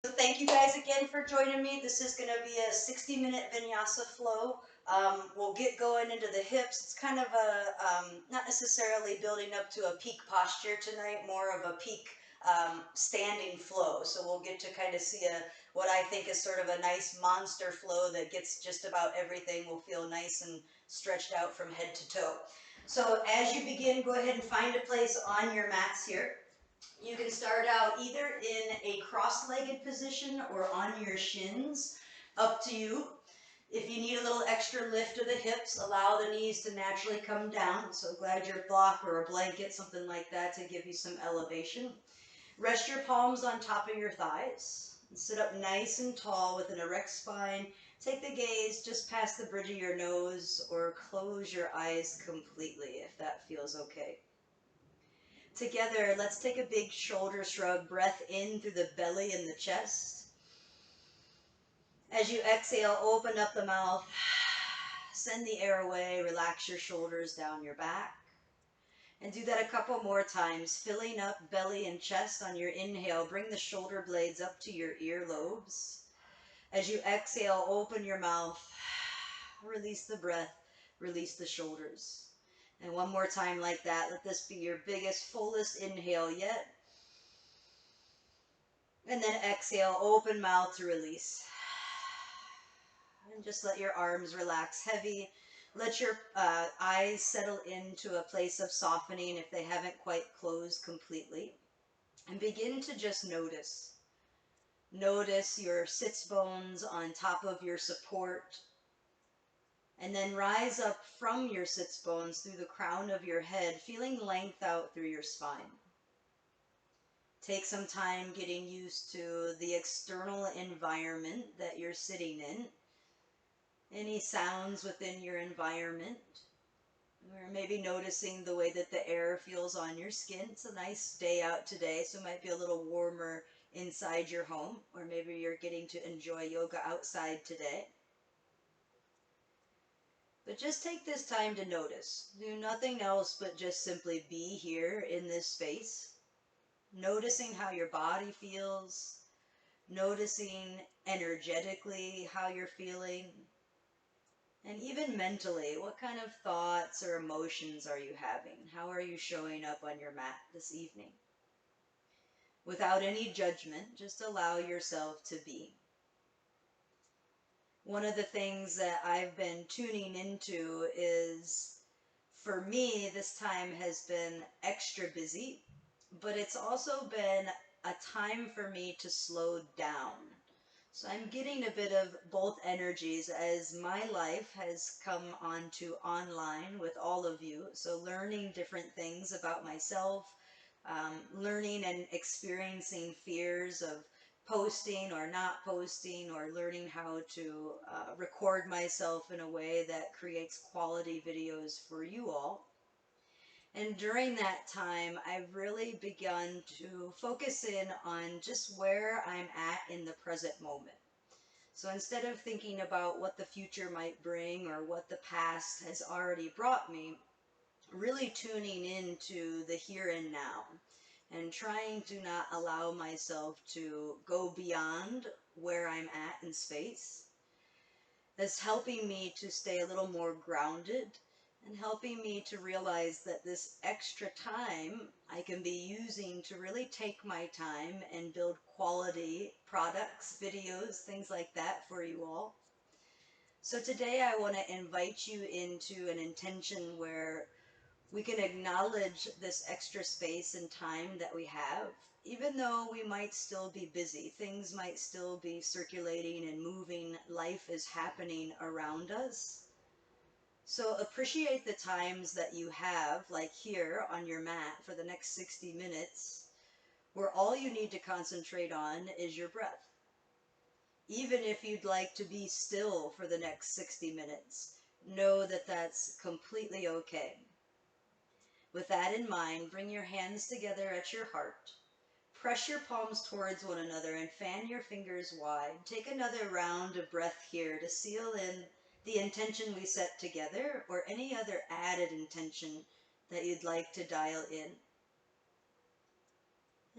So thank you guys again for joining me. This is going to be a 60-minute vinyasa flow. We'll get going into the hips. It's kind of not necessarily building up to a peak posture tonight, more of a peak standing flow. So we'll get to kind of see what I think is sort of a nice monster flow that gets just about everything. Will feel nice and stretched out from head to toe. So as you begin, go ahead and find a place on your mats here. You can start out either in a cross-legged position or on your shins, up to you. If you need a little extra lift of the hips, allow the knees to naturally come down. So glad your block or a blanket, something like that, to give you some elevation. Rest your palms on top of your thighs. And sit up nice and tall with an erect spine. Take the gaze just past the bridge of your nose or close your eyes completely if that feels okay. Together, let's take a big shoulder shrug, breath in through the belly and the chest. As you exhale, open up the mouth, send the air away, relax your shoulders down your back. And do that a couple more times, filling up belly and chest on your inhale. Bring the shoulder blades up to your earlobes. As you exhale, open your mouth, release the breath, release the shoulders. And one more time like that. Let this be your biggest, fullest inhale yet. And then exhale, open mouth to release. And just let your arms relax heavy. Let your eyes settle into a place of softening if they haven't quite closed completely. And begin to just notice. Notice your sits bones on top of your support. And then rise up from your sits bones through the crown of your head, feeling length out through your spine. Take some time getting used to the external environment that you're sitting in. Any sounds within your environment. Or maybe noticing the way that the air feels on your skin. It's a nice day out today, so it might be a little warmer inside your home. Or maybe you're getting to enjoy yoga outside today. But just take this time to notice. Do nothing else but just simply be here in this space. Noticing how your body feels, noticing energetically how you're feeling, and even mentally, what kind of thoughts or emotions are you having? How are you showing up on your mat this evening? Without any judgment, just allow yourself to be. One of the things that I've been tuning into is, for me, this time has been extra busy, but it's also been a time for me to slow down. So I'm getting a bit of both energies as my life has come onto online with all of you. So learning different things about myself, learning and experiencing fears of posting or not posting, or learning how to record myself in a way that creates quality videos for you all. And during that time, I've really begun to focus in on just where I'm at in the present moment. So instead of thinking about what the future might bring or what the past has already brought me, really tuning into the here and now and trying to not allow myself to go beyond where I'm at in space, is helping me to stay a little more grounded and helping me to realize that this extra time I can be using to really take my time and build quality products, videos, things like that for you all. So today I want to invite you into an intention where we can acknowledge this extra space and time that we have, even though we might still be busy. Things might still be circulating and moving. Life is happening around us. So appreciate the times that you have, like here on your mat for the next 60 minutes, where all you need to concentrate on is your breath. Even if you'd like to be still for the next 60 minutes, know that that's completely okay. With that in mind, bring your hands together at your heart. Press your palms towards one another and fan your fingers wide. Take another round of breath here to seal in the intention we set together, or any other added intention that you'd like to dial in.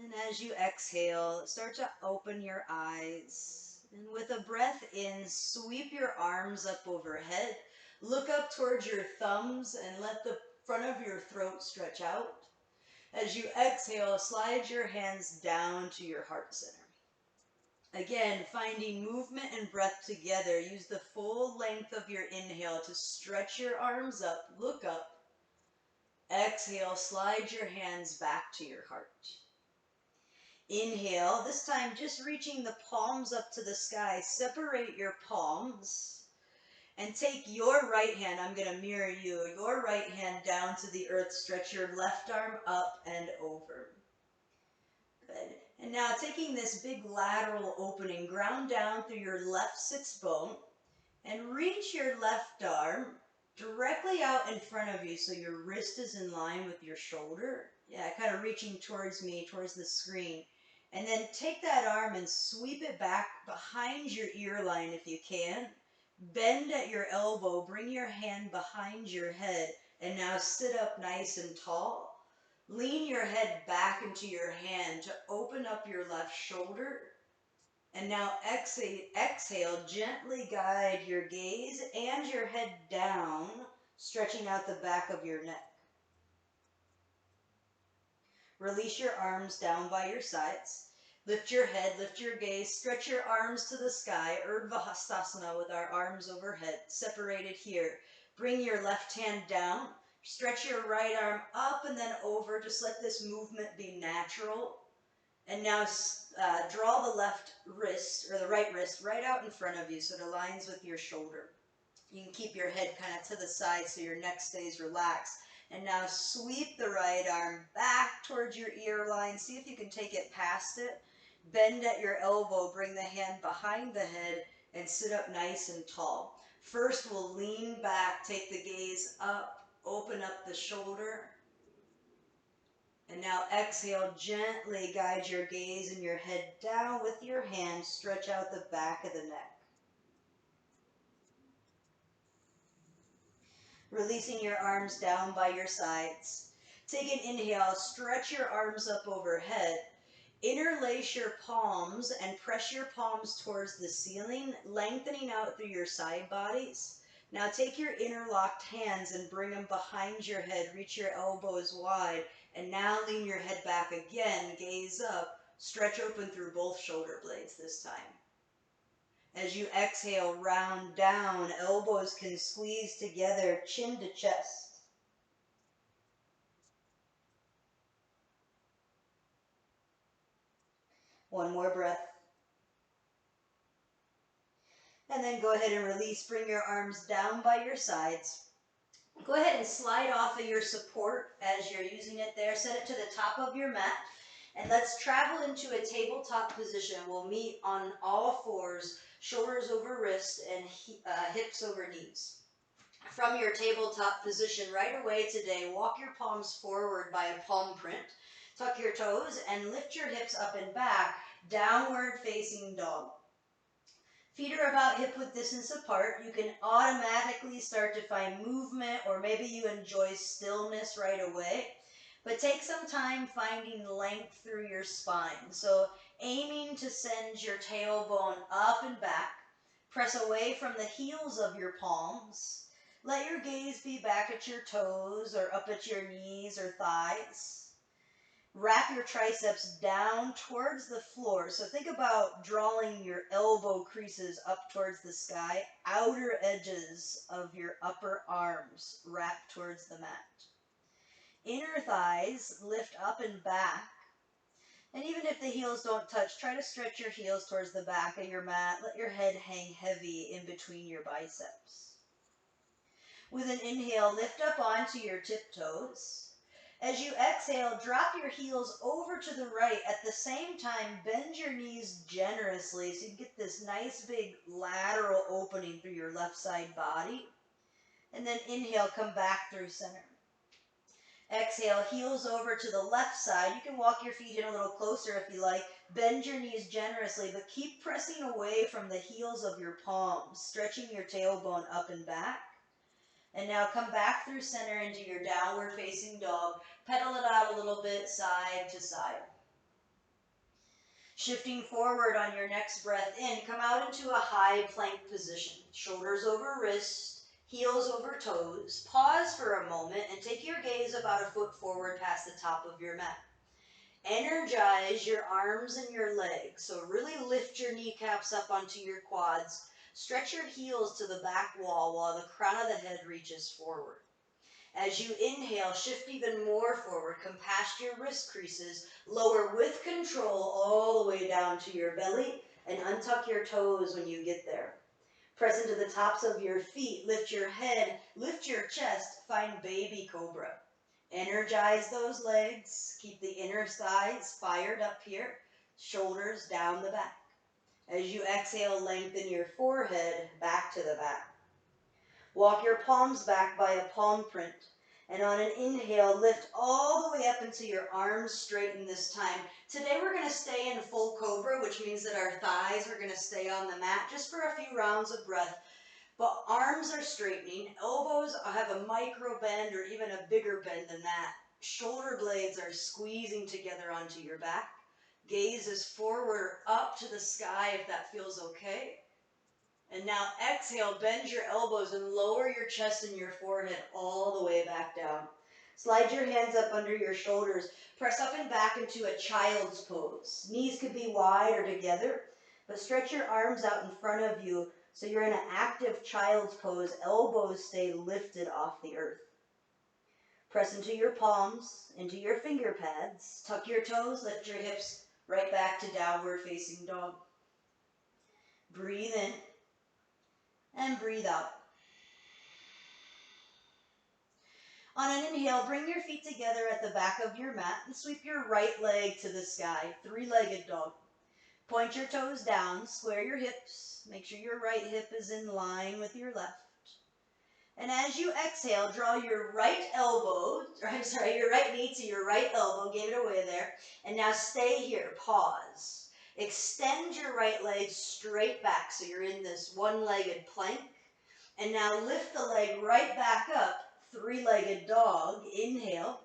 And as you exhale, start to open your eyes. And with a breath in, sweep your arms up overhead. Look up towards your thumbs and let the front of your throat stretch out. As you exhale, slide your hands down to your heart center. Again, finding movement and breath together. Use the full length of your inhale to stretch your arms up. Look up. Exhale, slide your hands back to your heart. Inhale, this time just reaching the palms up to the sky. Separate your palms and take your right hand, I'm going to mirror you, your right hand down to the earth. Stretch your left arm up and over. Good. And now taking this big lateral opening, ground down through your left sits bone and reach your left arm directly out in front of you so your wrist is in line with your shoulder. Yeah, kind of reaching towards me, towards the screen. And then take that arm and sweep it back behind your ear line if you can. Bend at your elbow, bring your hand behind your head, and now sit up nice and tall. Lean your head back into your hand to open up your left shoulder. And now exhale, gently guide your gaze and your head down, stretching out the back of your neck. Release your arms down by your sides. Lift your head, lift your gaze, stretch your arms to the sky, Urdhva Hastasana with our arms overhead, separated here. Bring your left hand down, stretch your right arm up and then over. Just let this movement be natural. And now draw the left wrist, or the right wrist, right out in front of you so it aligns with your shoulder. You can keep your head kind of to the side so your neck stays relaxed. And now sweep the right arm back towards your ear line. See if you can take it past it. Bend at your elbow, bring the hand behind the head, and sit up nice and tall. First, we'll lean back, take the gaze up, open up the shoulder. And now exhale, gently guide your gaze and your head down with your hand. Stretch out the back of the neck. Releasing your arms down by your sides. Take an inhale, stretch your arms up overhead. Interlace your palms and press your palms towards the ceiling, lengthening out through your side bodies. Now take your interlocked hands and bring them behind your head. Reach your elbows wide. And now lean your head back again, gaze up, stretch open through both shoulder blades this time. As you exhale, round down, elbows can squeeze together, chin to chest. One more breath. And then go ahead and release, bring your arms down by your sides. Go ahead and slide off of your support as you're using it there. Set it to the top of your mat. And let's travel into a tabletop position. We'll meet on all fours, shoulders over wrist and hips over knees. From your tabletop position right away today, walk your palms forward by a palm print. Tuck your toes and lift your hips up and back, downward facing dog. Feet are about hip-width distance apart. You can automatically start to find movement, or maybe you enjoy stillness right away. But take some time finding length through your spine. So aiming to send your tailbone up and back. Press away from the heels of your palms. Let your gaze be back at your toes or up at your knees or thighs. Wrap your triceps down towards the floor. So think about drawing your elbow creases up towards the sky. Outer edges of your upper arms wrap towards the mat. Inner thighs lift up and back. And even if the heels don't touch, try to stretch your heels towards the back of your mat. Let your head hang heavy in between your biceps. With an inhale, lift up onto your tiptoes. As you exhale, drop your heels over to the right. At the same time, bend your knees generously so you get this nice big lateral opening through your left side body. And then inhale, come back through center. Exhale, heels over to the left side. You can walk your feet in a little closer if you like. Bend your knees generously, but keep pressing away from the heels of your palms, stretching your tailbone up and back. And now come back through center into your downward facing dog. Pedal it out a little bit, side to side. Shifting forward on your next breath in, come out into a high plank position. Shoulders over wrist, heels over toes. Pause for a moment and take your gaze about a foot forward past the top of your mat. Energize your arms and your legs. So really lift your kneecaps up onto your quads. Stretch your heels to the back wall while the crown of the head reaches forward. As you inhale, shift even more forward. Come past your wrist creases. Lower with control all the way down to your belly and untuck your toes when you get there. Press into the tops of your feet. Lift your head. Lift your chest. Find baby cobra. Energize those legs. Keep the inner thighs fired up here. Shoulders down the back. As you exhale, lengthen your forehead back to the back. Walk your palms back by a palm print. And on an inhale, lift all the way up until your arms straighten this time. Today we're going to stay in full cobra, which means that our thighs are going to stay on the mat just for a few rounds of breath. But arms are straightening. Elbows have a micro bend or even a bigger bend than that. Shoulder blades are squeezing together onto your back. Gaze is forward up to the sky if that feels okay. And now exhale, bend your elbows and lower your chest and your forehead all the way back down. Slide your hands up under your shoulders. Press up and back into a child's pose. Knees could be wide or together, but stretch your arms out in front of you so you're in an active child's pose. Elbows stay lifted off the earth. Press into your palms, into your finger pads. Tuck your toes, lift your hips right back to downward facing dog. Breathe in. And breathe out. On an inhale, bring your feet together at the back of your mat and sweep your right leg to the sky, three-legged dog. Point your toes down, square your hips, make sure your right hip is in line with your left. And as you exhale, draw your right knee to your right elbow, gave it away there. And now stay here, pause. Extend your right leg straight back so you're in this one-legged plank. And now lift the leg right back up, three-legged dog. Inhale.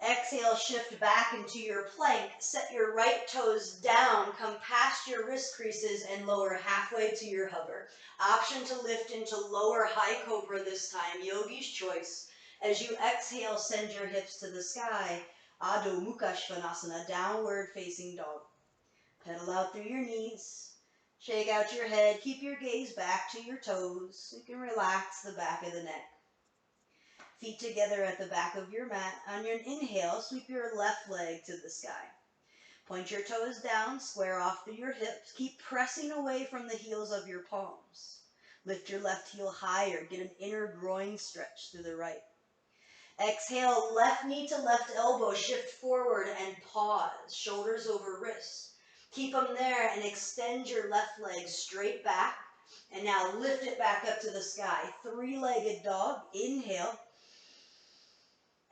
Exhale, shift back into your plank. Set your right toes down, come past your wrist creases and lower halfway to your hover. Option to lift into lower high cobra this time, yogi's choice. As you exhale, send your hips to the sky. Adho Mukha Svanasana, downward facing dog. Pedal out through your knees. Shake out your head. Keep your gaze back to your toes. You can relax the back of the neck. Feet together at the back of your mat. On your inhale, sweep your left leg to the sky. Point your toes down, square off through your hips. Keep pressing away from the heels of your palms. Lift your left heel higher. Get an inner groin stretch through the right. Exhale, left knee to left elbow. Shift forward and pause. Shoulders over wrists. Keep them there and extend your left leg straight back. And now lift it back up to the sky. Three-legged dog. Inhale.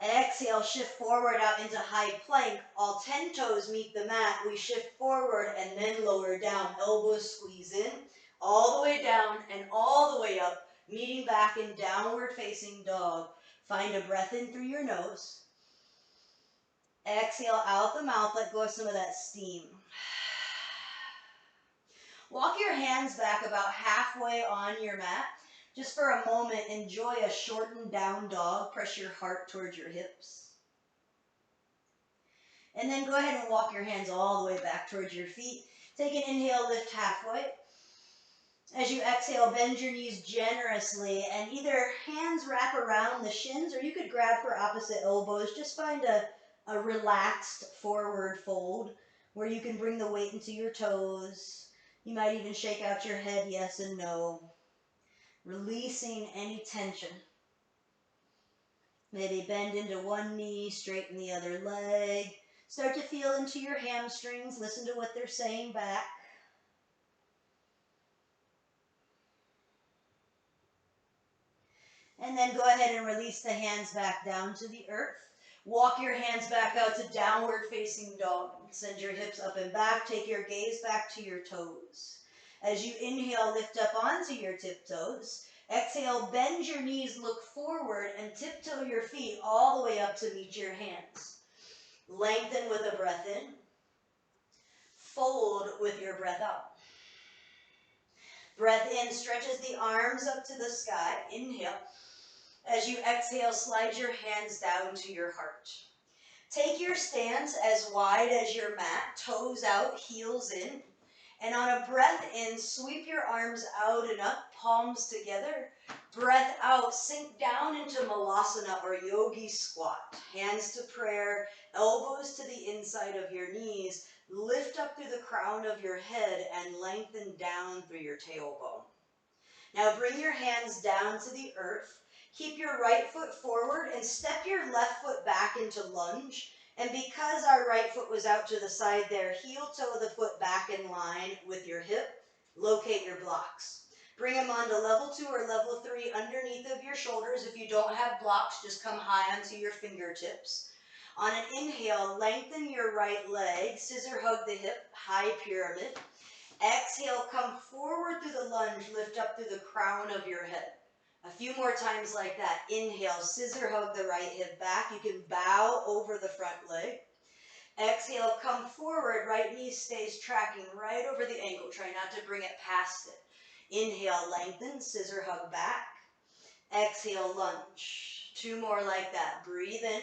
Exhale, shift forward out into high plank. All 10 toes meet the mat. We shift forward and then lower down. Elbows squeeze in. All the way down and all the way up. Meeting back in downward facing dog. Find a breath in through your nose. Exhale out the mouth. Let go of some of that steam. Walk your hands back about halfway on your mat. Just for a moment, enjoy a shortened down dog. Press your heart towards your hips. And then go ahead and walk your hands all the way back towards your feet. Take an inhale, lift halfway. As you exhale, bend your knees generously and either hands wrap around the shins or you could grab for opposite elbows. Just find a relaxed forward fold where you can bring the weight into your toes. You might even shake out your head, yes and no. Releasing any tension. Maybe bend into one knee, straighten the other leg. Start to feel into your hamstrings. Listen to what they're saying back. And then go ahead and release the hands back down to the earth. Walk your hands back out to downward facing dog. Send your hips up and back. Take your gaze back to your toes. As you inhale, lift up onto your tiptoes. Exhale, bend your knees, look forward, and tiptoe your feet all the way up to meet your hands. Lengthen with a breath in. Fold with your breath out. Breath in stretches the arms up to the sky. Inhale. As you exhale, slide your hands down to your heart. Take your stance as wide as your mat, toes out, heels in. And on a breath in, sweep your arms out and up, palms together. Breath out, sink down into Malasana or Yogi squat. Hands to prayer, elbows to the inside of your knees. Lift up through the crown of your head and lengthen down through your tailbone. Now bring your hands down to the earth. Keep your right foot forward and step your left foot back into lunge. And because our right foot was out to the side there, heel toe the foot back in line with your hip. Locate your blocks. Bring them onto level 2 or level 3 underneath of your shoulders. If you don't have blocks, just come high onto your fingertips. On an inhale, lengthen your right leg, scissor hug the hip, high pyramid. Exhale, come forward through the lunge, lift up through the crown of your head. A few more times like that. Inhale, scissor hug the right hip back. You can bow over the front leg. Exhale, come forward, right knee stays tracking right over the ankle. Try not to bring it past it. Inhale, lengthen, scissor hug back. Exhale, lunge. 2 more like that. Breathe in.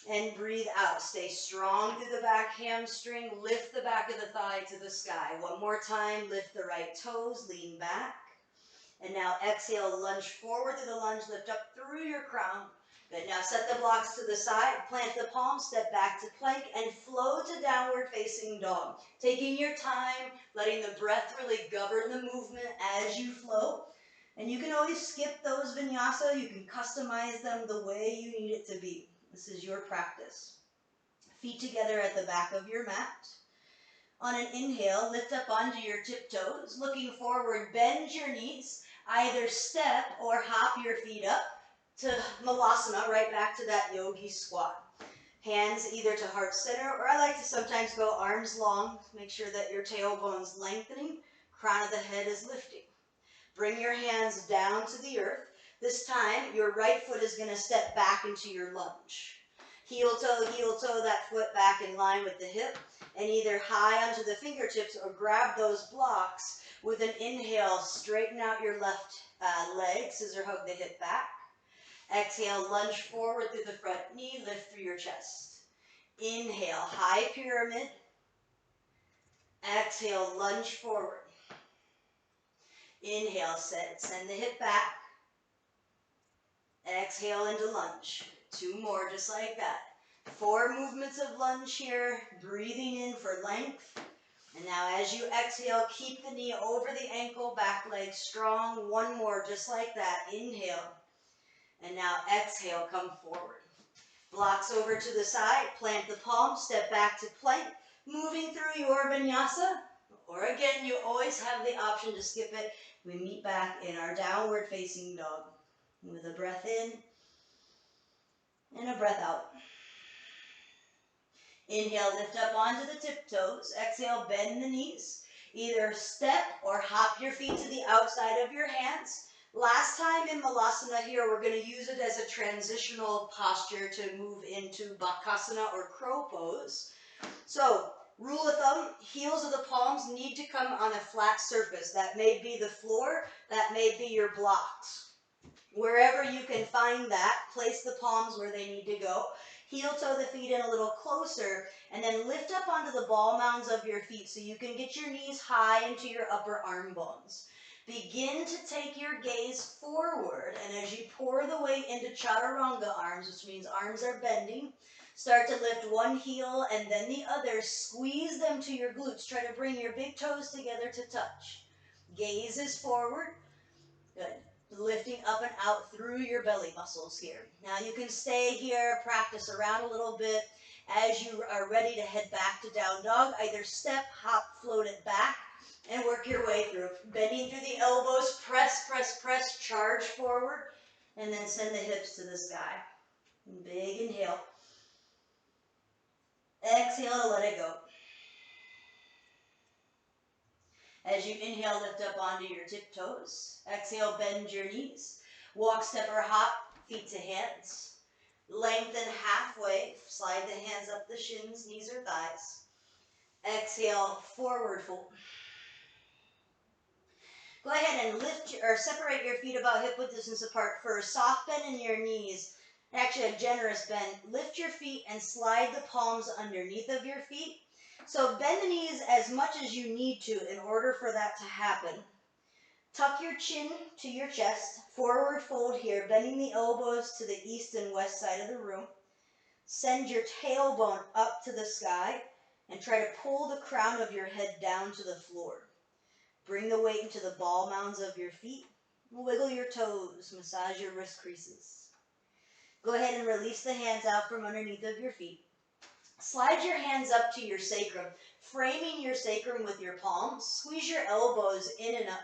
And breathe out. Stay strong through the back hamstring. Lift the back of the thigh to the sky. 1 more time. Lift the right toes. Lean back. And now exhale, lunge forward through the lunge. Lift up through your crown. Good. Now set the blocks to the side. Plant the palms. Step back to plank. And flow to downward facing dog. Taking your time. Letting the breath really govern the movement as you flow. And you can always skip those vinyasa. You can customize them the way you need it to be. This is your practice. Feet together at the back of your mat. On an inhale, lift up onto your tiptoes. Looking forward, bend your knees. Either step or hop your feet up to Malasana, right back to that yogi squat. Hands either to heart center, or I like to sometimes go arms long. Make sure that your tailbone's lengthening, crown of the head is lifting. Bring your hands down to the earth. This time, your right foot is going to step back into your lunge. Heel toe that foot back in line with the hip, and either high onto the fingertips or grab those blocks. With an inhale, straighten out your left leg, scissor hug the hip back. Exhale, lunge forward through the front knee, lift through your chest. Inhale, high pyramid. Exhale, lunge forward. Inhale, send the hip back. Exhale into lunge. 2 more just like that. 4 movements of lunge here, breathing in for length. And now as you exhale, keep the knee over the ankle, back leg strong. 1 more just like that. Inhale. And now exhale, come forward. Blocks over to the side, plant the palms, step back to plank. Moving through your vinyasa. Or again, you always have the option to skip it. We meet back in our downward facing dog. With a breath in and a breath out. Inhale, lift up onto the tiptoes. Exhale, bend the knees. Either step or hop your feet to the outside of your hands. Last time in Malasana here, we're going to use it as a transitional posture to move into Bakasana or crow pose. So, rule of thumb, heels of the palms need to come on a flat surface. That may be the floor, that may be your blocks. Wherever you can find that, place the palms where they need to go. Heel toe the feet in a little closer, and then lift up onto the ball mounds of your feet so you can get your knees high into your upper arm bones. Begin to take your gaze forward, and as you pour the weight into chaturanga arms, which means arms are bending, start to lift one heel and then the other. Squeeze them to your glutes. Try to bring your big toes together to touch. Gaze is forward. Good. Lifting up and out through your belly muscles here. Now you can stay here, practice around a little bit. As you are ready to head back to down dog, either step, hop, float it back, and work your way through. Bending through the elbows, press, press, press, charge forward, and then send the hips to the sky. Big inhale. Exhale to let it go. As you inhale, lift up onto your tiptoes. Exhale, bend your knees. Walk, step, or hop, feet to hands. Lengthen halfway. Slide the hands up the shins, knees or thighs. Exhale, forward fold. Go ahead and lift or separate your feet about hip width distance apart first. Soft bend in your knees. Actually, a generous bend. Lift your feet and slide the palms underneath of your feet. So bend the knees as much as you need to in order for that to happen. Tuck your chin to your chest. Forward fold here, bending the elbows to the east and west side of the room. Send your tailbone up to the sky and try to pull the crown of your head down to the floor. Bring the weight into the ball mounds of your feet. Wiggle your toes. Massage your wrist creases. Go ahead and release the hands out from underneath of your feet. Slide your hands up to your sacrum, framing your sacrum with your palms. Squeeze your elbows in and up.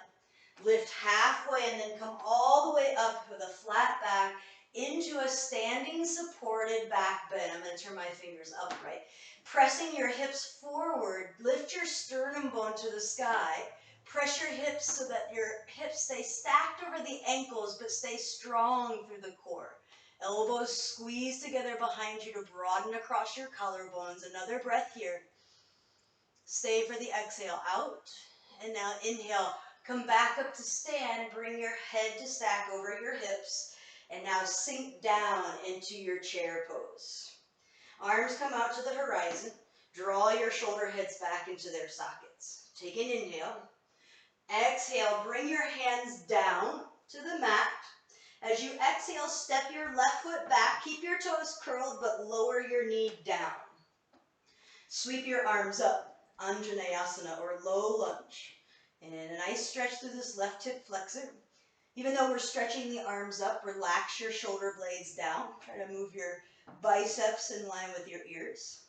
Lift halfway and then come all the way up with a flat back into a standing supported back bend. I'm going to turn my fingers upright. Pressing your hips forward, lift your sternum bone to the sky. Press your hips so that your hips stay stacked over the ankles but stay strong through the core. Elbows squeeze together behind you to broaden across your collarbones. Another breath here. Stay for the exhale out. And now inhale. Come back up to stand. Bring your head to stack over your hips. And now sink down into your chair pose. Arms come out to the horizon. Draw your shoulder heads back into their sockets. Take an inhale. Exhale, bring your hands down to the mat. As you exhale, step your left foot back. Keep your toes curled, but lower your knee down. Sweep your arms up, Anjaneyasana or low lunge. And a nice stretch through this left hip flexor. Even though we're stretching the arms up, relax your shoulder blades down. Try to move your biceps in line with your ears.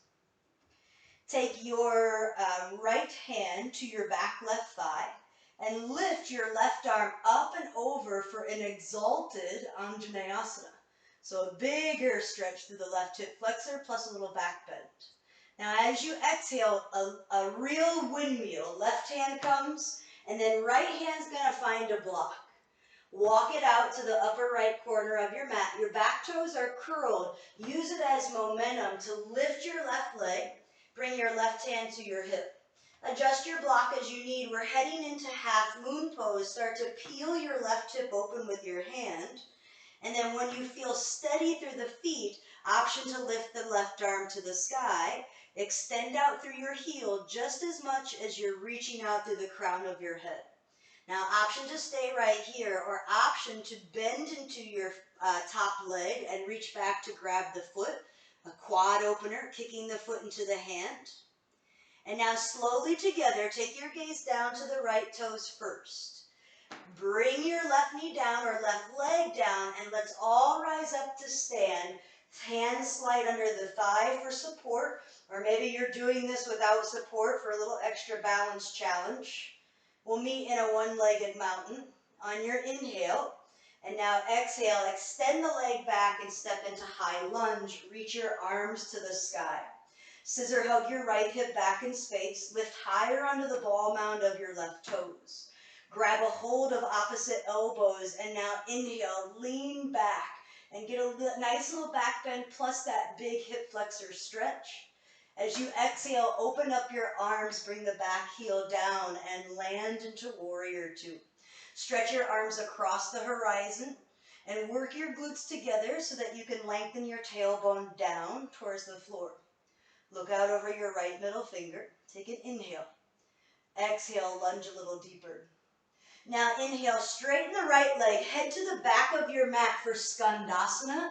Take your right hand to your back left thigh and lift your left arm up and over for an exalted Anjaneyasana. So a bigger stretch through the left hip flexor plus a little back bend. Now as you exhale, a real windmill. Left hand comes and then right hand's going to find a block. Walk it out to the upper right corner of your mat. Your back toes are curled. Use it as momentum to lift your left leg. Bring your left hand to your hip. Adjust your block as you need. We're heading into half moon pose. Start to peel your left hip open with your hand. And then when you feel steady through the feet, option to lift the left arm to the sky. Extend out through your heel just as much as you're reaching out through the crown of your head. Now, option to stay right here or option to bend into your top leg and reach back to grab the foot. A quad opener, kicking the foot into the hand. And now slowly together, take your gaze down to the right toes first. Bring your left knee down or left leg down and let's all rise up to stand. Hands slide under the thigh for support, or maybe you're doing this without support for a little extra balance challenge. We'll meet in a one-legged mountain on your inhale. And now exhale, extend the leg back and step into high lunge. Reach your arms to the sky. Scissor hug your right hip back in space. Lift higher onto the ball mound of your left toes. Grab a hold of opposite elbows and now inhale, lean back and get a nice little back bend plus that big hip flexor stretch. As you exhale, open up your arms, bring the back heel down and land into warrior two. Stretch your arms across the horizon and work your glutes together so that you can lengthen your tailbone down towards the floor. Look out over your right middle finger. Take an inhale. Exhale, lunge a little deeper. Now inhale, straighten the right leg, head to the back of your mat for Skandasana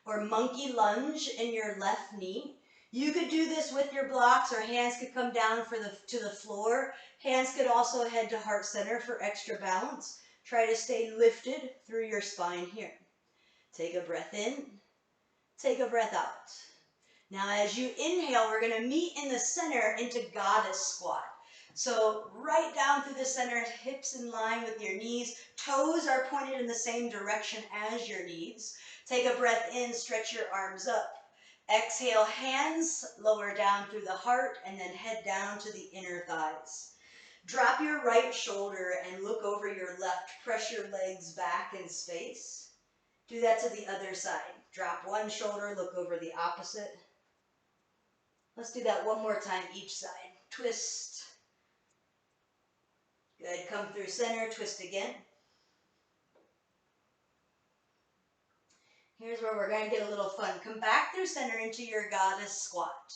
or monkey lunge in your left knee. You could do this with your blocks or hands could come down to the floor. Hands could also head to heart center for extra balance. Try to stay lifted through your spine here. Take a breath in, take a breath out. Now as you inhale, we're going to meet in the center into goddess squat. So right down through the center, hips in line with your knees. Toes are pointed in the same direction as your knees. Take a breath in, stretch your arms up. Exhale, hands lower down through the heart and then head down to the inner thighs. Drop your right shoulder and look over your left. Press your legs back in space. Do that to the other side. Drop one shoulder, look over the opposite. Let's do that one more time each side. twist. Good, come through center, twist again. Here's where we're going to get a little fun. Come back through center into your goddess squat.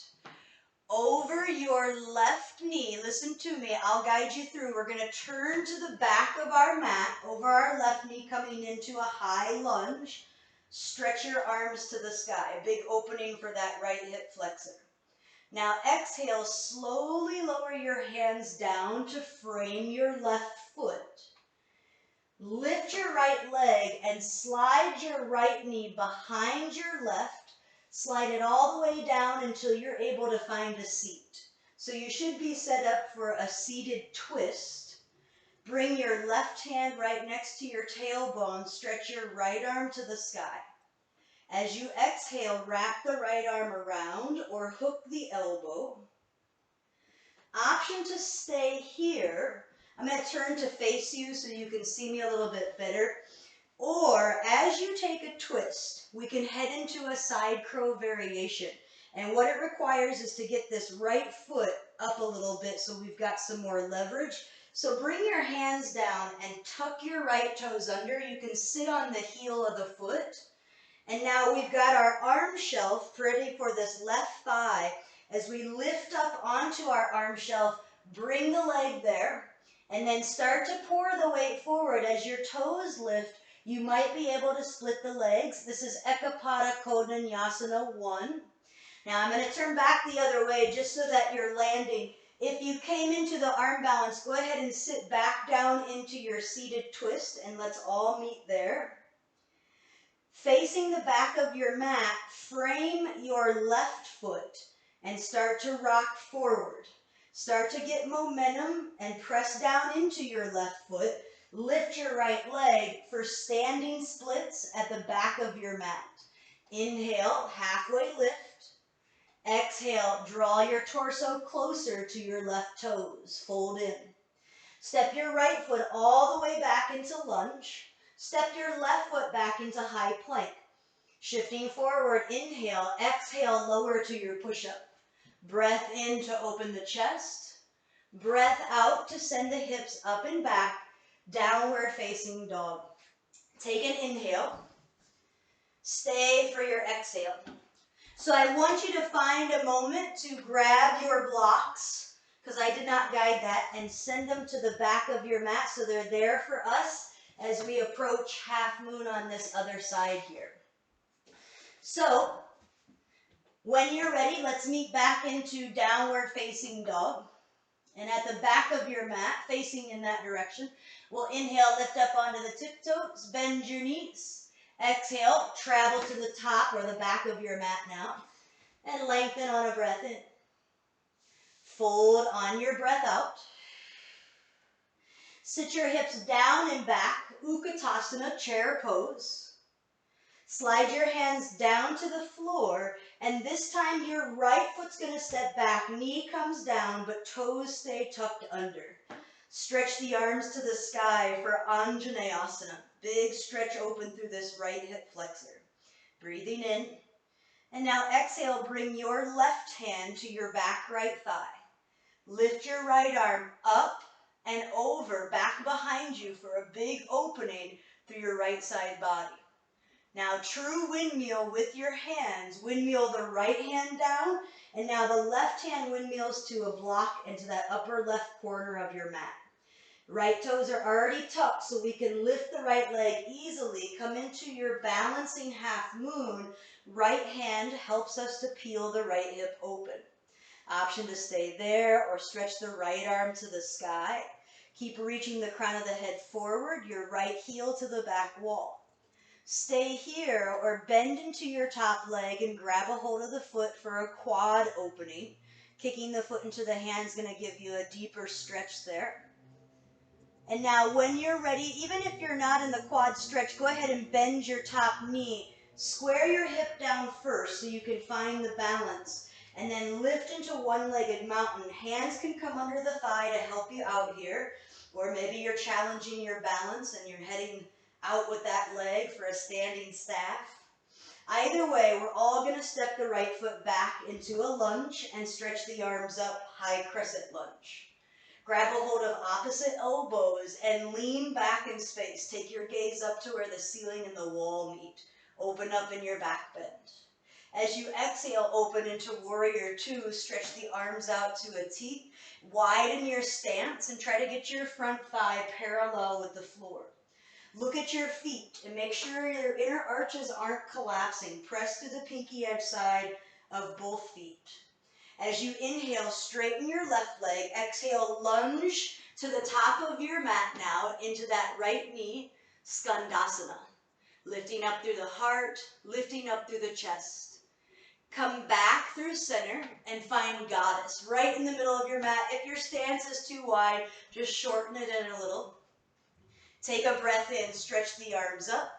Over your left knee, listen to me, I'll guide you through. We're going to turn to the back of our mat, over our left knee, coming into a high lunge. Stretch your arms to the sky, a big opening for that right hip flexor. Now exhale, slowly lower your hands down to frame your left foot. Lift your right leg and slide your right knee behind your left. Slide it all the way down until you're able to find a seat. So you should be set up for a seated twist. Bring your left hand right next to your tailbone. Stretch your right arm to the sky. As you exhale, wrap the right arm around or hook the elbow. Option to stay here. I'm going to turn to face you so you can see me a little bit better. Or as you take a twist, we can head into a side crow variation. And what it requires is to get this right foot up a little bit so we've got some more leverage. So bring your hands down and tuck your right toes under. You can sit on the heel of the foot. And now we've got our arm shelf ready for this left thigh. As we lift up onto our arm shelf, bring the leg there, and then start to pour the weight forward. As your toes lift, you might be able to split the legs. This is Ekapada Vinyasa 1. Now I'm going to turn back the other way just so that you're landing. If you came into the arm balance, go ahead and sit back down into your seated twist, and let's all meet there. Facing the back of your mat, frame your left foot and start to rock forward. Start to get momentum and press down into your left foot. Lift your right leg for standing splits at the back of your mat. Inhale, halfway lift. Exhale, draw your torso closer to your left toes. Fold in. Step your right foot all the way back into lunge. Step your left foot back into high plank. Shifting forward, inhale, exhale, lower to your push-up. Breath in to open the chest. Breath out to send the hips up and back. Downward facing dog. Take an inhale. Stay for your exhale. So I want you to find a moment to grab your blocks, because I did not guide that, and send them to the back of your mat so they're there for us as we approach half moon on this other side here. So when you're ready, let's meet back into downward facing dog. And at the back of your mat, facing in that direction, we'll inhale, lift up onto the tiptoes, bend your knees. Exhale, travel to the top or the back of your mat now, and lengthen on a breath in. Fold on your breath out. Sit your hips down and back, Utkatasana, chair pose. Slide your hands down to the floor, and this time your right foot's going to step back. Knee comes down, but toes stay tucked under. Stretch the arms to the sky for Anjaneyasana. Big stretch open through this right hip flexor. Breathing in. And now exhale, bring your left hand to your back right thigh. Lift your right arm up and over, back behind you for a big opening through your right side body. Now true windmill with your hands. Windmill the right hand down, and now the left hand windmills to a block into that upper left corner of your mat. Right toes are already tucked, so we can lift the right leg easily. Come into your balancing half moon. Right hand helps us to peel the right hip open. Option to stay there or stretch the right arm to the sky. Keep reaching the crown of the head forward, your right heel to the back wall. Stay here or bend into your top leg and grab a hold of the foot for a quad opening. Kicking the foot into the hand is going to give you a deeper stretch there. And now when you're ready, even if you're not in the quad stretch, go ahead and bend your top knee. Square your hip down first so you can find the balance. And then lift into one-legged mountain. Hands can come under the thigh to help you out here. Or maybe you're challenging your balance and you're heading out with that leg for a standing staff. Either way, we're all going to step the right foot back into a lunge and stretch the arms up, high crescent lunge. Grab a hold of opposite elbows and lean back in space. Take your gaze up to where the ceiling and the wall meet. Open up in your back bend. As you exhale, open into warrior two. Stretch the arms out to a T. Widen your stance and try to get your front thigh parallel with the floor. Look at your feet and make sure your inner arches aren't collapsing. Press to the pinky edge side of both feet. As you inhale, straighten your left leg. Exhale, lunge to the top of your mat now into that right knee, Skandasana. Lifting up through the heart, lifting up through the chest. Come back through center and find Goddess right in the middle of your mat. If your stance is too wide, just shorten it in a little. Take a breath in, stretch the arms up.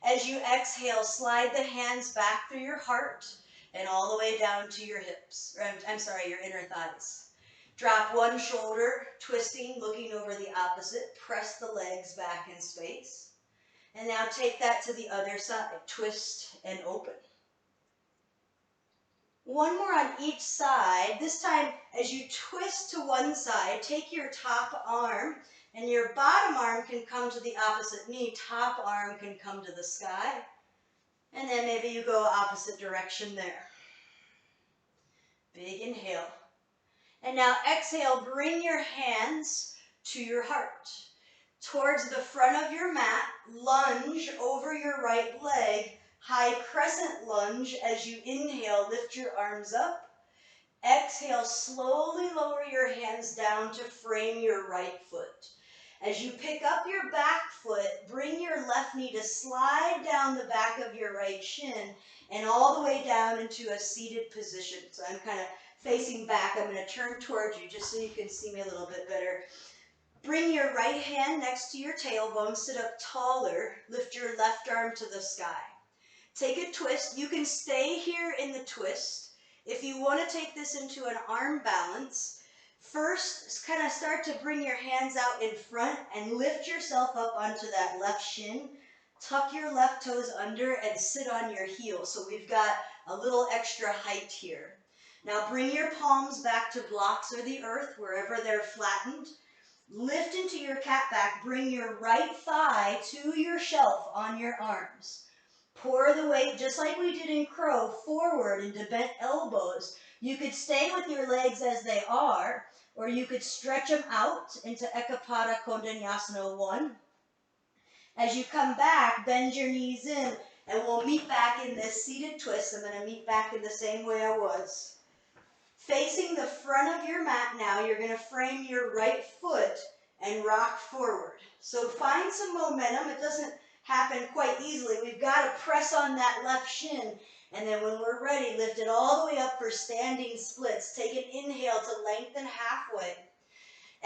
As you exhale, slide the hands back through your heart and all the way down to your hips. Your inner thighs. Drop one shoulder, twisting, looking over the opposite. Press the legs back in space. And now take that to the other side. Twist and open. One more on each side. This time, as you twist to one side, take your top arm and your bottom arm can come to the opposite knee. Top arm can come to the sky. And then maybe you go opposite direction there. Big inhale. And now exhale, bring your hands to your heart. Towards the front of your mat, lunge over your right leg. High crescent lunge. As you inhale, lift your arms up. Exhale, slowly lower your hands down to frame your right foot. As you pick up your back foot, bring your left knee to slide down the back of your right shin and all the way down into a seated position. So I'm kind of facing back. I'm going to turn towards you just so you can see me a little bit better. Bring your right hand next to your tailbone. Sit up taller. Lift your left arm to the sky. Take a twist. You can stay here in the twist. If you want to take this into an arm balance, first kind of start to bring your hands out in front and lift yourself up onto that left shin. Tuck your left toes under and sit on your heels. So we've got a little extra height here. Now bring your palms back to blocks or the earth, wherever they're flattened. Lift into your cat back. Bring your right thigh to your shelf on your arms. Pour the weight, just like we did in crow, forward into bent elbows. You could stay with your legs as they are, or you could stretch them out into Ekapada Kondanyasana 1. As you come back, bend your knees in, and we'll meet back in this seated twist. I'm going to meet back in the same way I was. Facing the front of your mat now, you're going to frame your right foot and rock forward. So find some momentum. It doesn't happen quite easily. We've got to press on that left shin. And then when we're ready, lift it all the way up for standing splits. Take an inhale to lengthen halfway.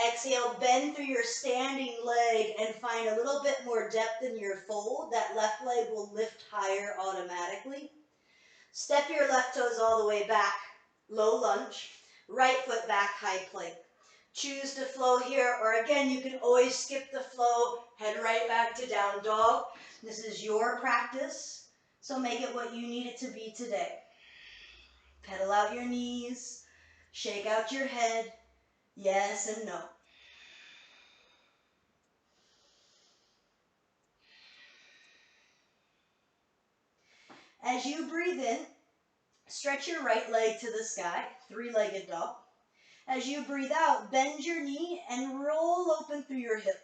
Exhale, bend through your standing leg and find a little bit more depth in your fold. That left leg will lift higher automatically. Step your left toes all the way back. Low lunge. Right foot back, high plank. Choose to flow here, or again, you can always skip the flow, head right back to down dog. This is your practice, so make it what you need it to be today. Pedal out your knees, shake out your head, yes and no. As you breathe in, stretch your right leg to the sky, three-legged dog. As you breathe out, bend your knee and roll open through your hip.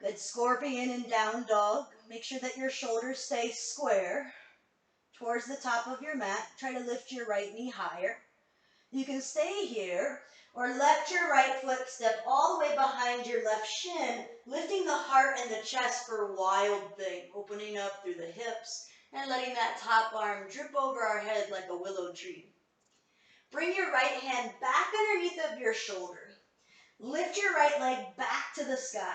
Good. Scorpion and down dog. Make sure that your shoulders stay square towards the top of your mat. Try to lift your right knee higher. You can stay here or lift your right foot, step all the way behind your left shin, lifting the heart and the chest for wild thing, opening up through the hips and letting that top arm drip over our head like a willow tree. Bring your right hand back underneath of your shoulder. Lift your right leg back to the sky.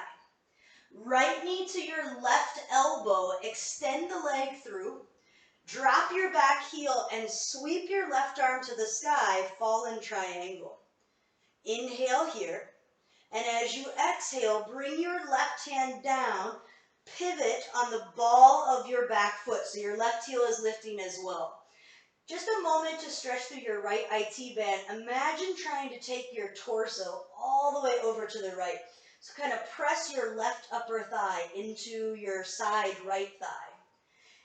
Right knee to your left elbow. Extend the leg through. Drop your back heel and sweep your left arm to the sky, fallen triangle. Inhale here. And as you exhale, bring your left hand down. pivot on the ball of your back foot, so your left heel is lifting as well. Just a moment to stretch through your right IT band. Imagine trying to take your torso all the way over to the right. So kind of press your left upper thigh into your side right thigh.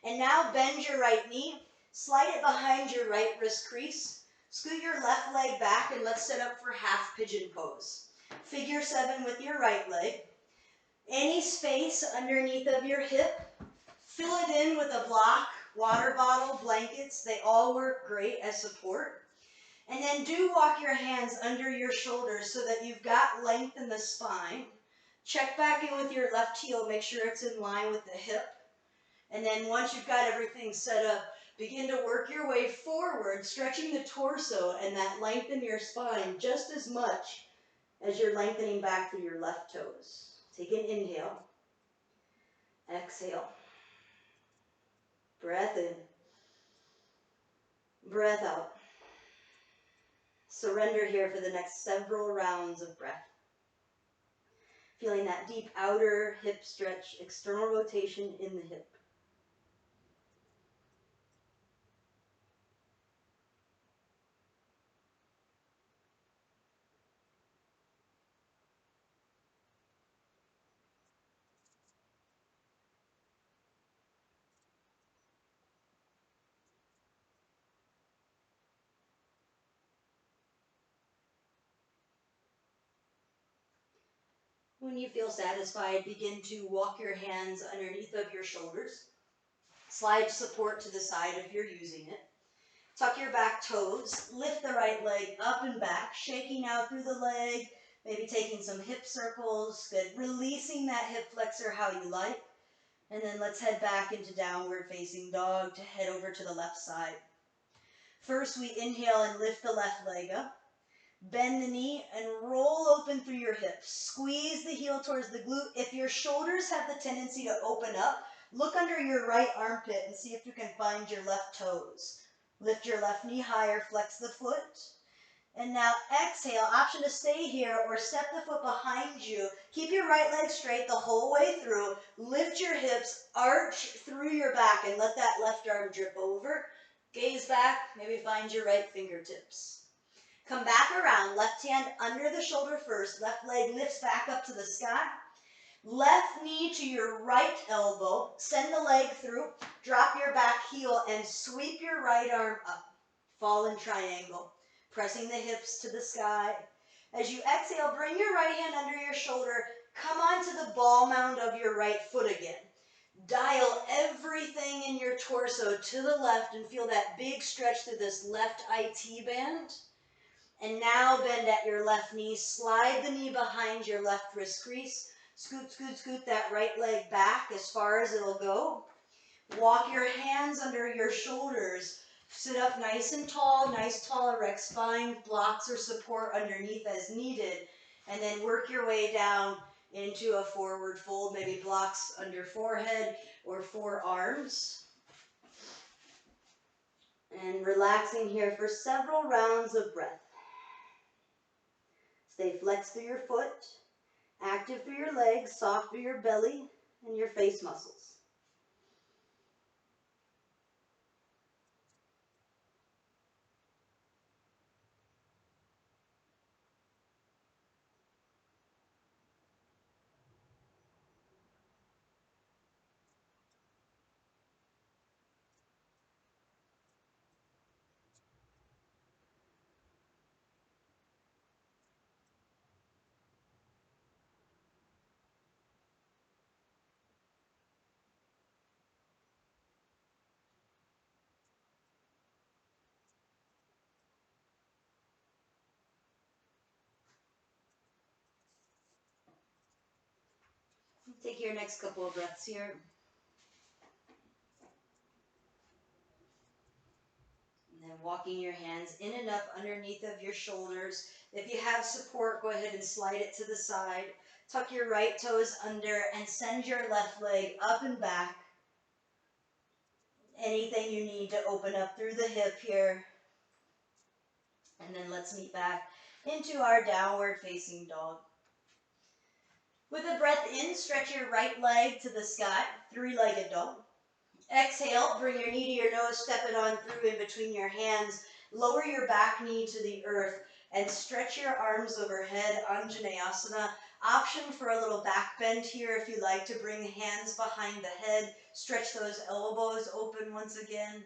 And now bend your right knee, slide it behind your right wrist crease, scoot your left leg back, and let's set up for half pigeon pose. Figure 7 with your right leg. Any space underneath of your hip, fill it in with a block, water bottle, blankets. They all work great as support. And then do walk your hands under your shoulders so that you've got length in the spine. Check back in with your left heel, make sure it's in line with the hip. And then once you've got everything set up, begin to work your way forward, stretching the torso and that length in your spine just as much as you're lengthening back through your left toes. Take an inhale. Exhale. Breath in. Breath out. Surrender here for the next several rounds of breath. Feeling that deep outer hip stretch, external rotation in the hip. When you feel satisfied, begin to walk your hands underneath of your shoulders. Slide support to the side if you're using it. Tuck your back toes. Lift the right leg up and back, shaking out through the leg, maybe taking some hip circles. Good. Releasing that hip flexor how you like. And then let's head back into downward facing dog to head over to the left side. First, we inhale and lift the left leg up. Bend the knee and roll open through your hips. Squeeze the heel towards the glute. If your shoulders have the tendency to open up, look under your right armpit and see if you can find your left toes. Lift your left knee higher, flex the foot. And now exhale, option to stay here or step the foot behind you. Keep your right leg straight the whole way through. Lift your hips, arch through your back and let that left arm drip over. Gaze back, maybe find your right fingertips. Come back around, left hand under the shoulder first, left leg lifts back up to the sky. Left knee to your right elbow, send the leg through, drop your back heel and sweep your right arm up. Fallen triangle, pressing the hips to the sky. As you exhale, bring your right hand under your shoulder, come onto the ball mound of your right foot again. Dial everything in your torso to the left and feel that big stretch through this left IT band. And now bend at your left knee, slide the knee behind your left wrist crease, scoot, scoot, scoot that right leg back as far as it'll go. Walk your hands under your shoulders, sit up nice and tall, nice tall erect spine, blocks or support underneath as needed, and then work your way down into a forward fold, maybe blocks under forehead or forearms. And relaxing here for several rounds of breath. Stay flexed through your foot, active through your legs, soft through your belly and your face muscles. Take your next couple of breaths here. And then walking your hands in and up underneath of your shoulders. If you have support, go ahead and slide it to the side. Tuck your right toes under and send your left leg up and back. Anything you need to open up through the hip here. And then let's meet back into our downward facing dog. With a breath in, stretch your right leg to the sky, three-legged dog. Exhale, bring your knee to your nose, step it on through in between your hands. Lower your back knee to the earth and stretch your arms overhead, Anjaneyasana. Option for a little back bend here if you like to bring hands behind the head. Stretch those elbows open once again.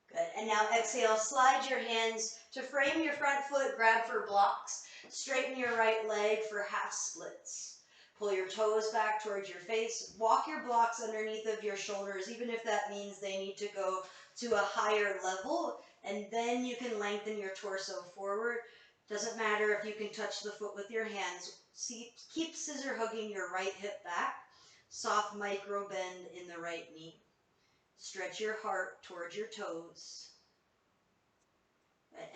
Good. And now exhale, slide your hands to frame your front foot, grab for blocks. Straighten your right leg for half splits. Pull your toes back towards your face. Walk your blocks underneath of your shoulders, even if that means they need to go to a higher level. And then you can lengthen your torso forward. Doesn't matter if you can touch the foot with your hands. See, keep scissor hugging your right hip back. Soft micro bend in the right knee. Stretch your heart towards your toes.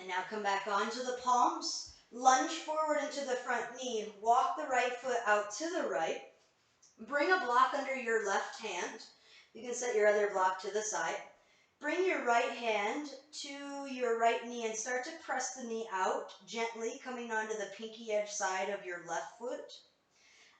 And now come back onto the palms. Lunge forward into the front knee. Walk the right foot out to the right. Bring a block under your left hand. You can set your other block to the side. Bring your right hand to your right knee and start to press the knee out gently, coming onto the pinky edge side of your left foot.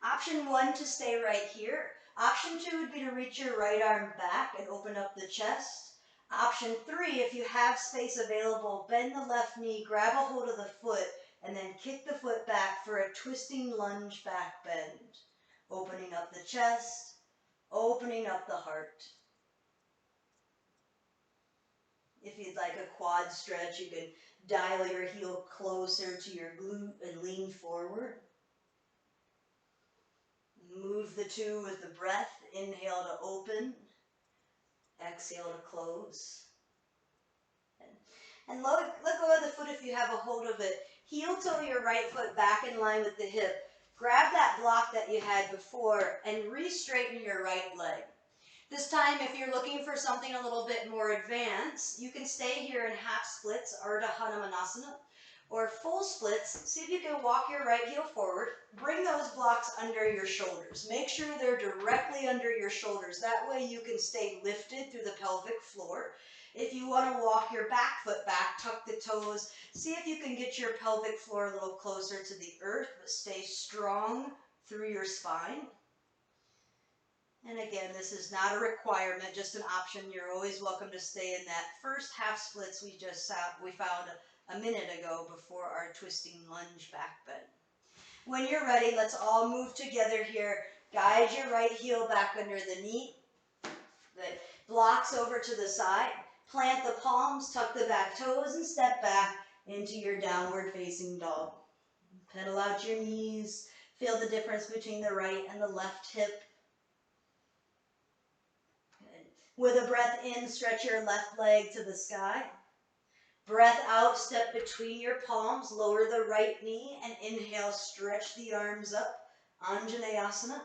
Option 1 to stay right here. Option 2 would be to reach your right arm back and open up the chest. Option 3, if you have space available, bend the left knee, grab a hold of the foot, and then kick the foot back for a twisting lunge back bend. Opening up the chest, opening up the heart. If you'd like a quad stretch, you can dial your heel closer to your glute and lean forward. Move the two with the breath. Inhale to open. Exhale to close. And let go of the foot if you have a hold of it. Heel toe your right foot back in line with the hip. Grab that block that you had before and re-straighten your right leg. This time, if you're looking for something a little bit more advanced, you can stay here in half splits, Ardha Hanumanasana, or full splits. See if you can walk your right heel forward. Bring those blocks under your shoulders. Make sure they're directly under your shoulders. That way you can stay lifted through the pelvic floor. If you want to walk your back foot back, tuck the toes. See if you can get your pelvic floor a little closer to the earth, but stay strong through your spine. And again, this is not a requirement, just an option. You're always welcome to stay in that first half splits we found a minute ago before our twisting lunge back bend. When you're ready, let's all move together here. Guide your right heel back under the knee. Good. Blocks over to the side. Plant the palms, tuck the back toes, and step back into your downward facing dog. Pedal out your knees. Feel the difference between the right and the left hip. With a breath in, stretch your left leg to the sky. Breath out, step between your palms, lower the right knee, and inhale, stretch the arms up, Anjaneyasana.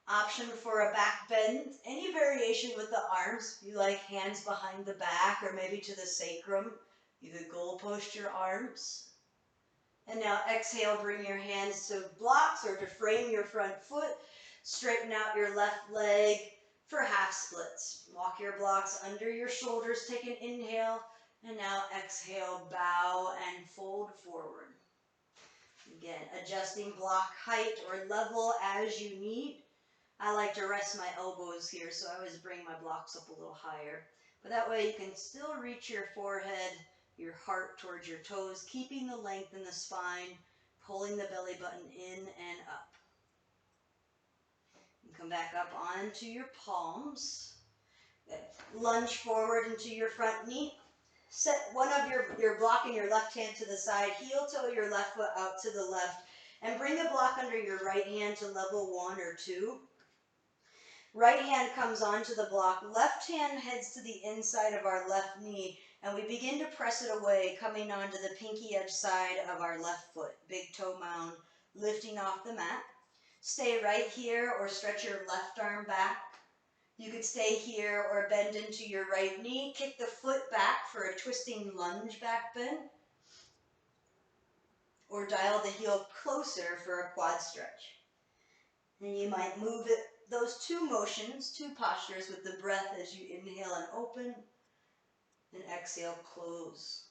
Option for a back bend, any variation with the arms. If you like hands behind the back or maybe to the sacrum, you could goal post your arms. And now exhale, bring your hands to blocks or to frame your front foot. Straighten out your left leg for half splits. Walk your blocks under your shoulders, take an inhale, and now exhale, bow and fold forward. Again, adjusting block height or level as you need. I like to rest my elbows here, so I always bring my blocks up a little higher. But that way you can still reach your forehead, your heart towards your toes, keeping the length in the spine, pulling the belly button in and up. Come back up onto your palms. Good. Lunge forward into your front knee. Set one of your block in your left hand to the side. Heel toe your left foot out to the left. And bring the block under your right hand to level 1 or 2. Right hand comes onto the block. Left hand heads to the inside of our left knee. And we begin to press it away, coming onto the pinky edge side of our left foot. Big toe mound, lifting off the mat. Stay right here or stretch your left arm back. You could stay here or bend into your right knee. Kick the foot back for a twisting lunge back bend. Or dial the heel closer for a quad stretch. And you might move it, those two motions, two postures with the breath as you inhale and open. And exhale, close.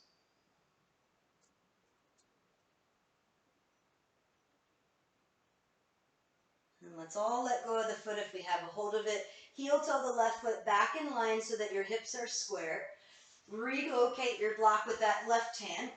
And let's all let go of the foot if we have a hold of it. Heel toe the left foot back in line so that your hips are square. Relocate your block with that left hand.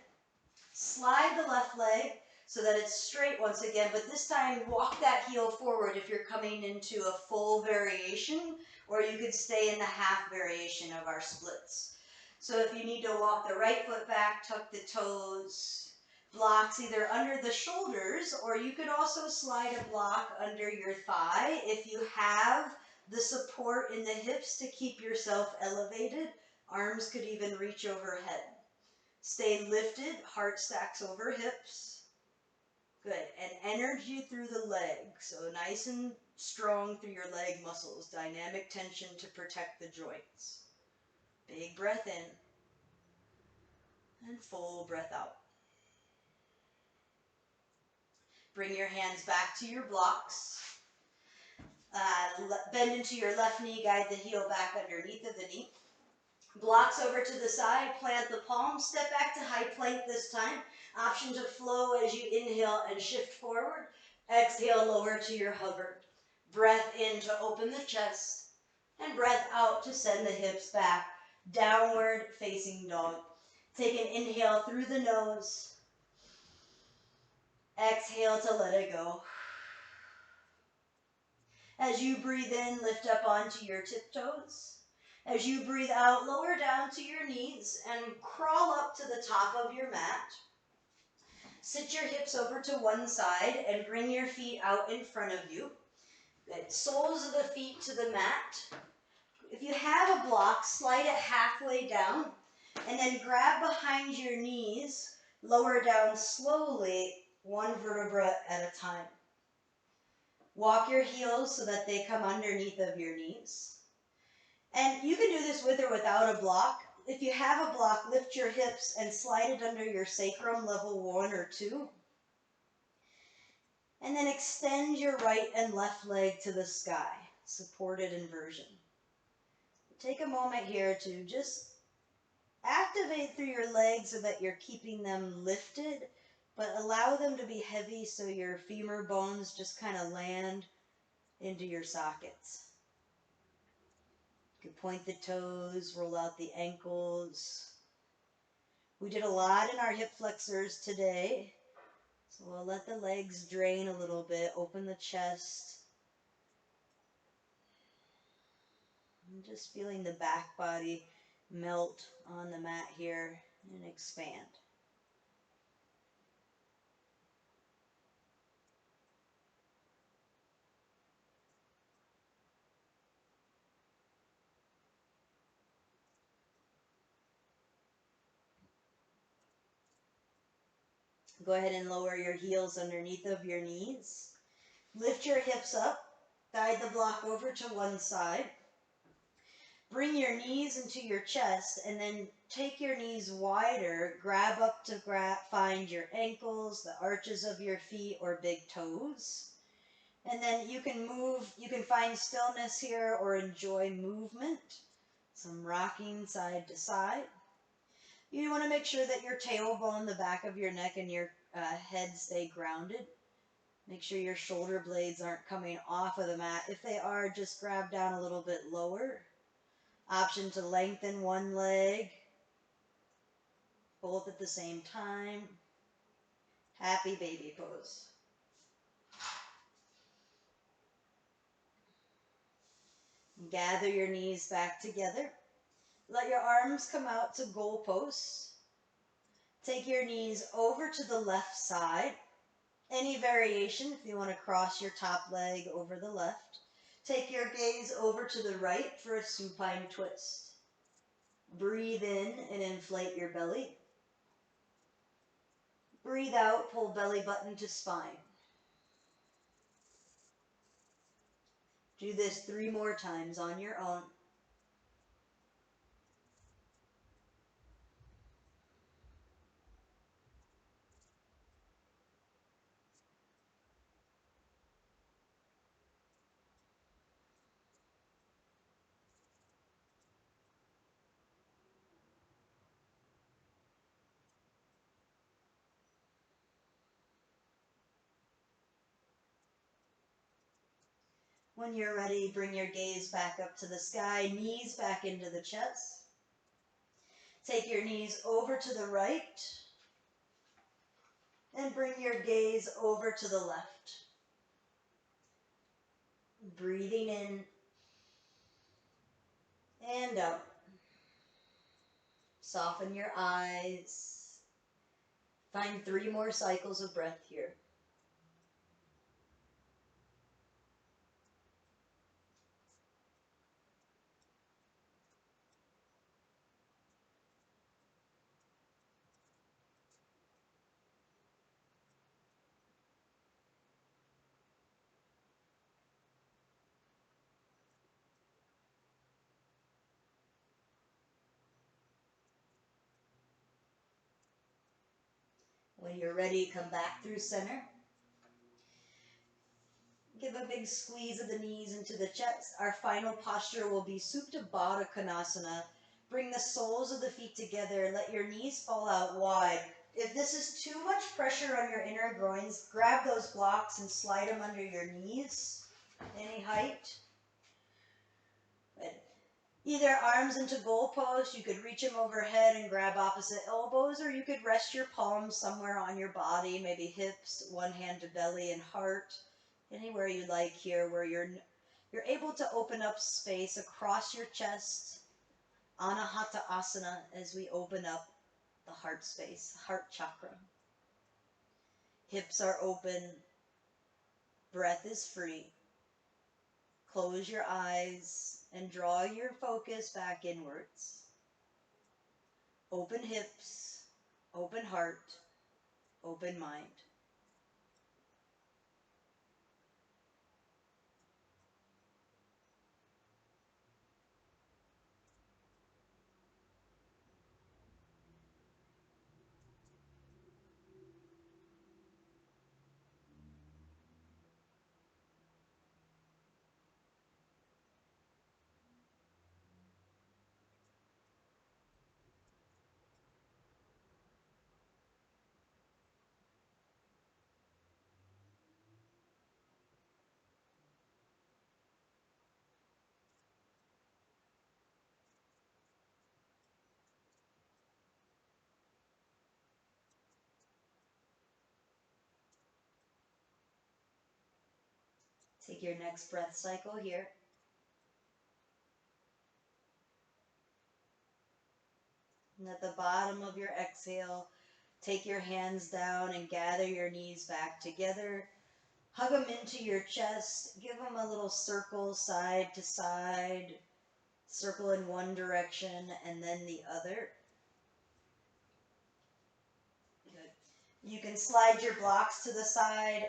Slide the left leg so that it's straight once again, but this time walk that heel forward if you're coming into a full variation, or you could stay in the half variation of our splits. So if you need to walk the right foot back, tuck the toes, blocks either under the shoulders, or you could also slide a block under your thigh if you have the support in the hips to keep yourself elevated. Arms could even reach overhead. Stay lifted, heart stacks over hips. Good, and energy through the leg. So nice and strong through your leg muscles. Dynamic tension to protect the joints. Big breath in. And full breath out. Bring your hands back to your blocks. Bend into your left knee, guide the heel back underneath of the knee. Blocks over to the side, plant the palms, step back to high plank this time. Option to flow as you inhale and shift forward. Exhale, lower to your hover. Breath in to open the chest. And breath out to send the hips back. Downward facing dog. Take an inhale through the nose. Exhale to let it go. As you breathe in, lift up onto your tiptoes. As you breathe out, lower down to your knees and crawl up to the top of your mat. Sit your hips over to one side and bring your feet out in front of you. Good. Soles of the feet to the mat. If you have a block, slide it halfway down and then grab behind your knees, lower down slowly, one vertebra at a time. Walk your heels so that they come underneath of your knees. And you can do this with or without a block. If you have a block, lift your hips and slide it under your sacrum, level 1 or 2. And then extend your right and left leg to the sky, supported inversion. Take a moment here to just activate through your legs so that you're keeping them lifted, but allow them to be heavy so your femur bones just kind of land into your sockets. You can point the toes, roll out the ankles. We did a lot in our hip flexors today, so we'll let the legs drain a little bit, open the chest. I'm just feeling the back body melt on the mat here and expand. Go ahead and lower your heels underneath of your knees. Lift your hips up. Guide the block over to one side. Bring your knees into your chest and then take your knees wider. Grab up to find your ankles, the arches of your feet or big toes. And then you can move, you can find stillness here or enjoy movement. Some rocking side to side. You want to make sure that your tailbone, the back of your neck, and your head stay grounded. Make sure your shoulder blades aren't coming off of the mat. If they are, just grab down a little bit lower. Option to lengthen one leg, both at the same time. Happy baby pose. Gather your knees back together. Let your arms come out to goalposts. Take your knees over to the left side. Any variation, if you want to cross your top leg over the left. Take your gaze over to the right for a supine twist. Breathe in and inflate your belly. Breathe out, pull belly button to spine. Do this 3 more times on your own. When you're ready, bring your gaze back up to the sky, knees back into the chest. Take your knees over to the right and bring your gaze over to the left. Breathing in and out. Soften your eyes. Find 3 more cycles of breath here. When you're ready, come back through center. Give a big squeeze of the knees into the chest. Our final posture will be Supta Baddha Konasana. Bring the soles of the feet together. Let your knees fall out wide. If this is too much pressure on your inner groins, grab those blocks and slide them under your knees. Any height. Good. Either arms into goalposts, you could reach them overhead and grab opposite elbows, or you could rest your palms somewhere on your body, maybe hips, one hand to belly and heart. Anywhere you like here where you're able to open up space across your chest, Anahata Asana, as we open up the heart space, heart chakra. Hips are open, breath is free. Close your eyes and draw your focus back inwards. Open hips, open heart, open mind. Take your next breath cycle here. And at the bottom of your exhale, take your hands down and gather your knees back together. Hug them into your chest. Give them a little circle side to side. Circle in one direction and then the other. Good. You can slide your blocks to the side.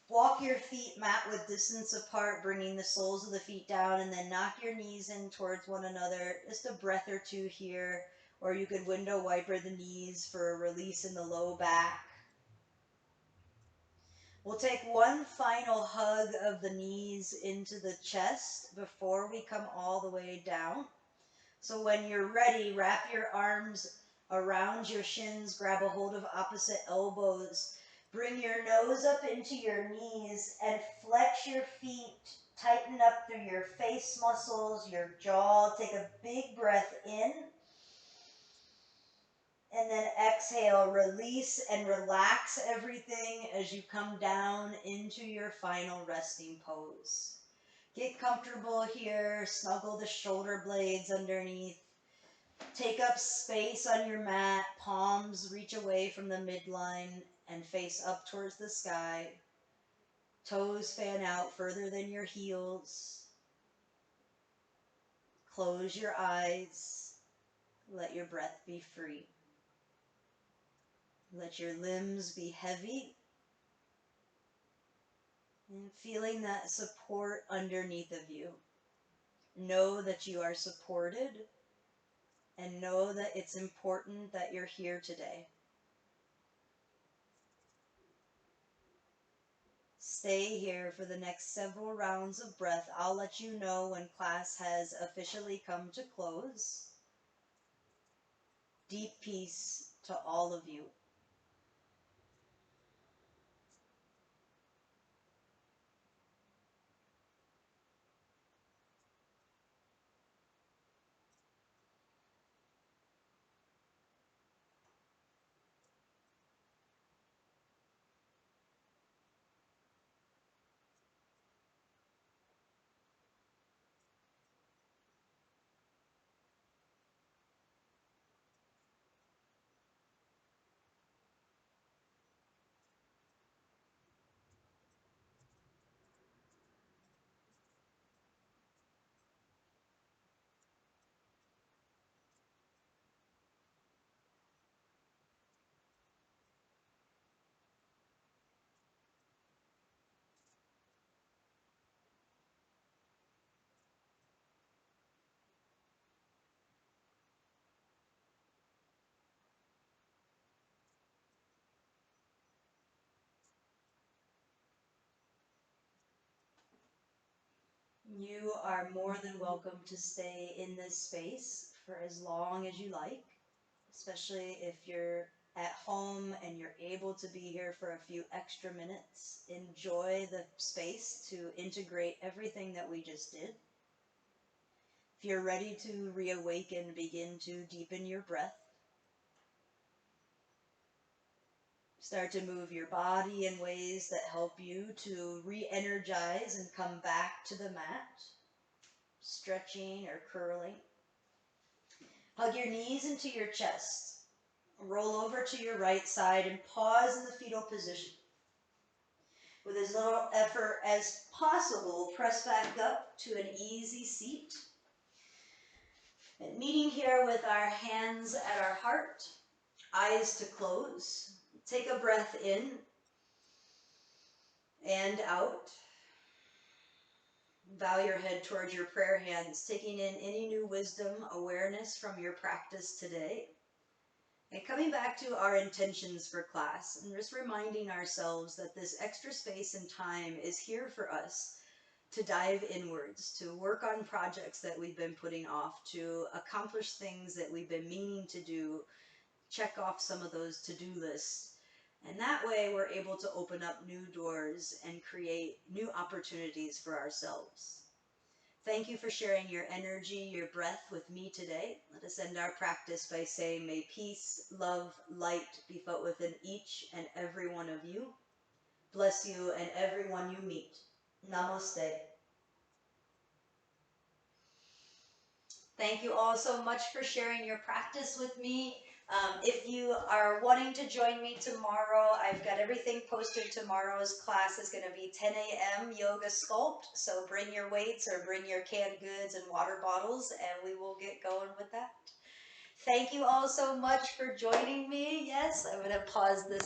Walk your feet mat width distance apart, bringing the soles of the feet down, and then knock your knees in towards one another. Just a breath or two here. Or you could window wiper the knees for a release in the low back. We'll take one final hug of the knees into the chest before we come all the way down. So when you're ready, wrap your arms around your shins, grab a hold of opposite elbows. Bring your nose up into your knees and flex your feet. Tighten up through your face muscles, your jaw. Take a big breath in. And then exhale, release and relax everything as you come down into your final resting pose. Get comfortable here, snuggle the shoulder blades underneath. Take up space on your mat, palms reach away from the midline and face up towards the sky. Toes fan out further than your heels. Close your eyes. Let your breath be free. Let your limbs be heavy. And feeling that support underneath of you. Know that you are supported and know that it's important that you're here today. Stay here for the next several rounds of breath. I'll let you know when class has officially come to close. Deep peace to all of you. You are more than welcome to stay in this space for as long as you like, especially if you're at home and you're able to be here for a few extra minutes. Enjoy the space to integrate everything that we just did. If you're ready to reawaken, begin to deepen your breath. Start to move your body in ways that help you to re-energize and come back to the mat. Stretching or curling. Hug your knees into your chest. Roll over to your right side and pause in the fetal position. With as little effort as possible, press back up to an easy seat. And meeting here with our hands at our heart, eyes to close. Take a breath in and out. Bow your head towards your prayer hands, taking in any new wisdom, awareness from your practice today. And coming back to our intentions for class and just reminding ourselves that this extra space and time is here for us to dive inwards, to work on projects that we've been putting off, to accomplish things that we've been meaning to do, check off some of those to-do lists. And that way we're able to open up new doors and create new opportunities for ourselves. Thank you for sharing your energy, your breath with me today. Let us end our practice by saying, may peace, love, light be felt within each and every one of you. Bless you and everyone you meet. Namaste. Thank you all so much for sharing your practice with me. If you are wanting to join me tomorrow, I've got everything posted. Tomorrow's class is going to be 10 a.m. Yoga Sculpt. So bring your weights or bring your canned goods and water bottles and we will get going with that. Thank you all so much for joining me. Yes, I'm going to pause this.